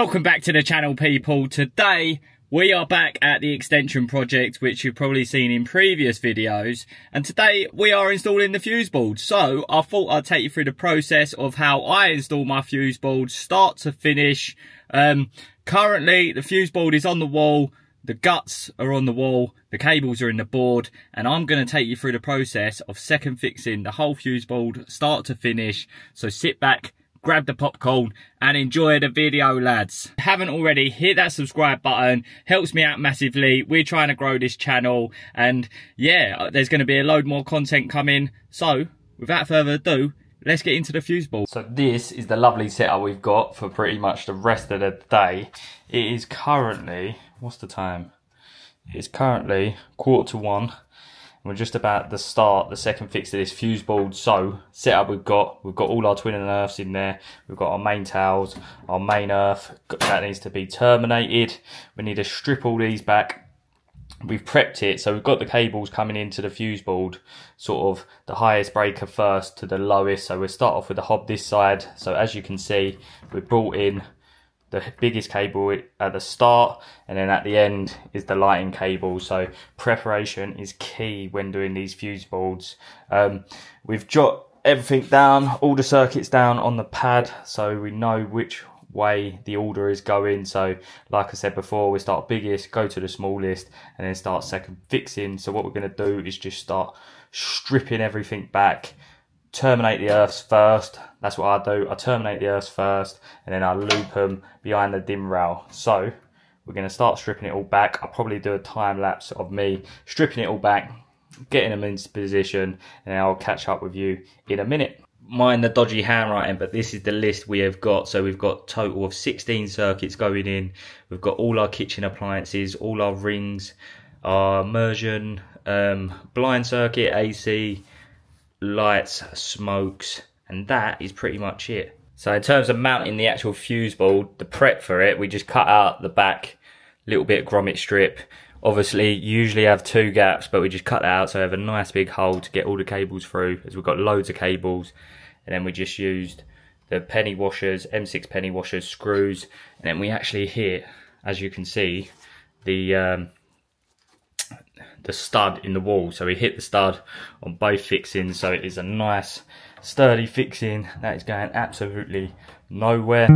Welcome back to the channel, people. Today we are back at the extension project, which you've probably seen in previous videos, and today we are installing the fuse board. So I thought I'd take you through the process of how I install my fuse board start to finish. Currently the fuse board is on the wall, the guts are on the wall, the cables are in the board, and I'm going to take you through the process of second fixing the whole fuse board start to finish. So sit back, grab the popcorn and enjoy the video, lads. If you haven't already, hit that subscribe button, helps me out massively. We're trying to grow this channel, and yeah, there's going to be a load more content coming. So without further ado, let's get into the fuse board. So this is the lovely setup we've got for pretty much the rest of the day. It is currently, what's the time? It's currently 1:45. We're just about to start the second fix of this fuse board. So setup we've got all our twin and earths in there. We've got our main towels, our main earth that needs to be terminated. We need to strip all these back. We've prepped it, so we've got the cables coming into the fuse board, sort of the highest breaker first to the lowest. So we'll start off with the hob this side. So as you can see, we've brought in the biggest cable at the start, and then at the end is the lighting cable. So preparation is key when doing these fuse boards. We've jot everything down, all the circuits down on the pad, so we know which way the order is going. So like I said before, we start biggest, go to the smallest, and then start second fixing. So what we're going to do is just start stripping everything back, terminate the earths first. That's what I do. I terminate the earths first, and then I loop them behind the dim rail. So we're going to start stripping it all back. I'll probably do a time lapse of me stripping it all back, getting them into position, and I'll catch up with you in a minute. Mind the dodgy handwriting, but this is the list we have got. So we've got a total of 16 circuits going in. We've got all our kitchen appliances, all our rings, our immersion, blind circuit, AC, lights, smokes, and that is pretty much it. So in terms of mounting the actual fuse board, the prep for it, we just cut out the back little bit of grommet strip. Obviously you usually have 2 gaps, but we just cut that out so we have a nice big hole to get all the cables through, as we've got loads of cables. And then we just used the penny washers, M6 penny washers, screws, and then we actually hit, as you can see, the stud in the wall. So we hit the stud on both fixings, so it is a nice sturdy fixing that is going absolutely nowhere.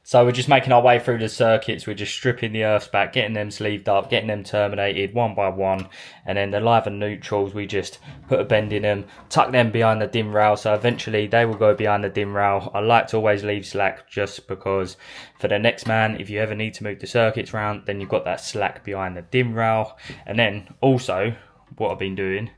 So we're just making our way through the circuits. We're just stripping the earths back, getting them sleeved up, getting them terminated one by one. And then the live and neutrals, we just put a bend in them, tuck them behind the dim rail. So eventually they will go behind the dim rail. I like to always leave slack, just because for the next man, if you ever need to move the circuits around, then you've got that slack behind the dim rail. And then also what I've been doing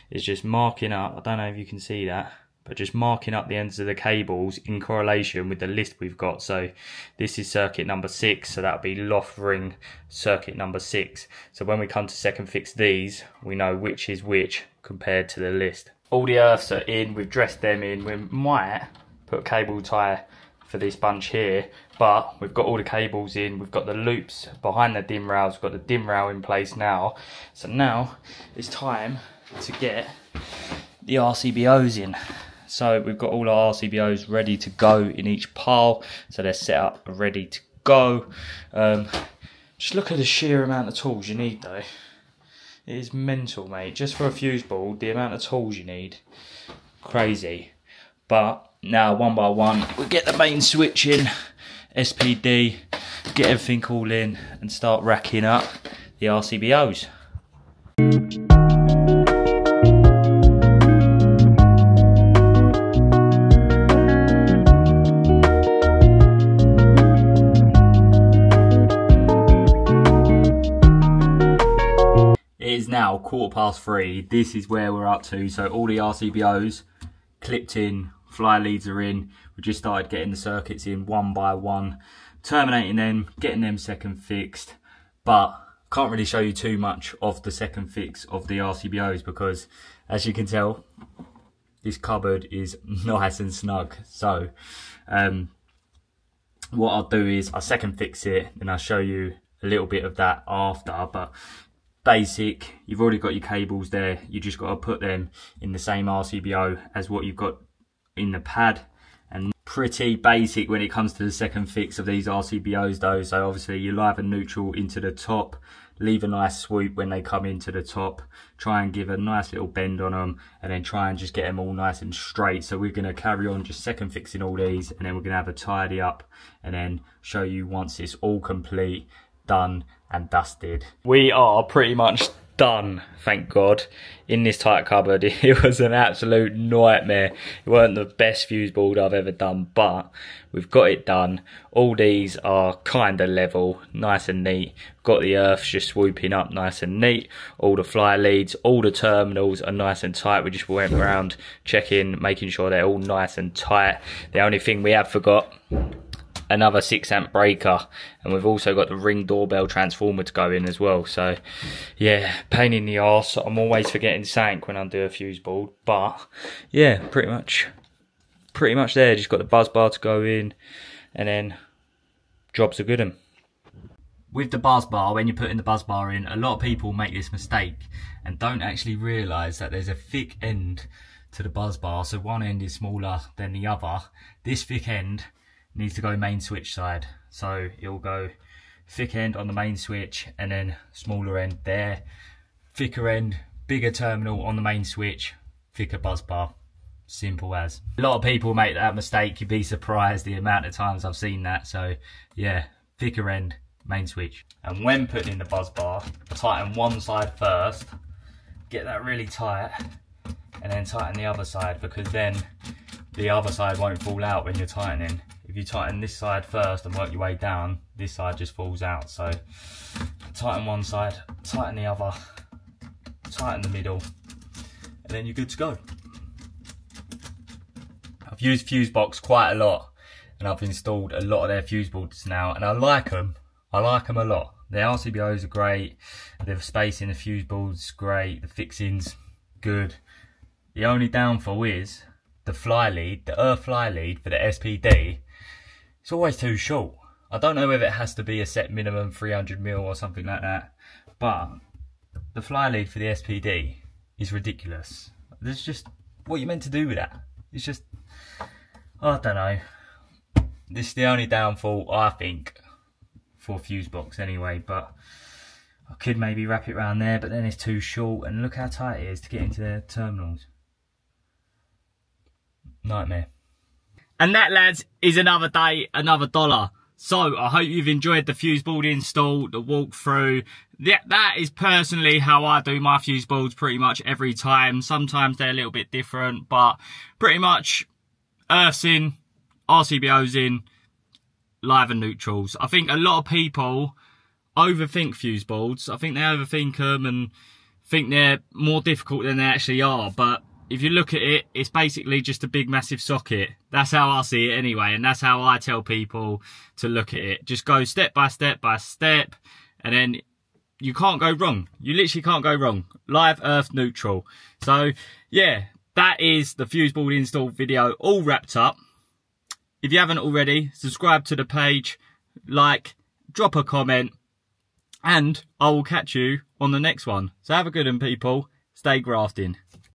is just marking up, I don't know if you can see that, but just marking up the ends of the cables in correlation with the list we've got. So this is circuit number 6, so that'll be loft ring circuit number 6. So when we come to second fix these, we know which is which compared to the list. All the earths are in, we've dressed them in. We might put a cable tie for this bunch here, but we've got all the cables in, we've got the loops behind the dim rails, we've got the dim rail in place now. So now it's time to get the RCBOs in. So we've got all our RCBOs ready to go in each pile, so they're set up ready to go. Just look at the sheer amount of tools you need though. It is mental, mate. Just for a fuse board, the amount of tools you need, crazy. But now one by one, we get the main switch in, SPD, get everything all in and start racking up the RCBOs. Now 3:15. This is where we're up to. So all the RCBOs clipped in, fly leads are in. We just started getting the circuits in one by one, terminating them, getting them second fixed. But can't really show you too much of the second fix of the RCBOs because, as you can tell, this cupboard is nice and snug. So what I'll do is I'll second fix it and I'll show you a little bit of that after. But basic, you've already got your cables there, you just got to put them in the same RCBO as what you've got in the pad. And pretty basic when it comes to the second fix of these RCBOs though. So obviously you live and neutral into the top, leave a nice swoop when they come into the top, try and give a nice little bend on them, and then try and just get them all nice and straight. So we're going to carry on just second fixing all these, and then we're going to have a tidy up and then show you once it's all complete, done and dusted. We are pretty much done, thank God, in this tight cupboard. It was an absolute nightmare. It weren't the best fuse board I've ever done, but we've got it done. All these are kind of level, nice and neat. Got the earths just swooping up nice and neat. All the fly leads, all the terminals are nice and tight. We just went around checking, making sure they're all nice and tight. The only thing we have forgot, another 6 amp breaker, and we've also got the Ring doorbell transformer to go in as well. So yeah, pain in the arse. I'm always forgetting something when I do a fuse board, but yeah, pretty much there. Just got the buzz bar to go in, and then jobs are good. And with the buzz bar, when you're putting the buzz bar in, a lot of people make this mistake and don't actually realise that there's a thick end to the buzz bar. So one end is smaller than the other. This thick end needs to go main switch side, so it'll go thick end on the main switch and then smaller end there, thicker end, bigger terminal on the main switch, thicker buzz bar. Simple as. A lot of people make that mistake. You'd be surprised the amount of times I've seen that. So yeah, thicker end, main switch. And when putting in the buzz bar, tighten one side first, get that really tight, and then tighten the other side, because then the other side won't fall out when you're tightening. If you tighten this side first and work your way down, this side just falls out. So tighten one side, tighten the other, tighten the middle, and then you're good to go. I've used Fusebox quite a lot, and I've installed a lot of their fuse boards now, and I like them. I like them a lot. Their RCBOs are great, the space in the fuse boards great, the fixing's good. The only downfall is the fly lead, the earth fly lead for the SPD. It's always too short. I don't know whether it has to be a set minimum 300mm or something like that, but the fly lead for the SPD is ridiculous. There's just, what you meant to do with that? It's just, I don't know. This is the only downfall, I think, for Fusebox anyway, but I could maybe wrap it around there, but then it's too short, and look how tight it is to get into their terminals. Nightmare. And that, lads, is another day, another dollar. So I hope you've enjoyed the fuse board install, the walkthrough. That is personally how I do my fuse boards pretty much every time. Sometimes they're a little bit different, but pretty much earths in, RCBOs in, live and neutrals. I think a lot of people overthink fuse boards. I think they overthink them and think they're more difficult than they actually are, but if you look at it, it's basically just a big massive socket. That's how I see it anyway, and that's how I tell people to look at it. Just go step by step by step, and then you can't go wrong. You literally can't go wrong. Live, earth, neutral. So yeah, that is the fuse board install video all wrapped up. If you haven't already, subscribe to the page, like, drop a comment, and I will catch you on the next one. So have a good one, people. Stay grafting.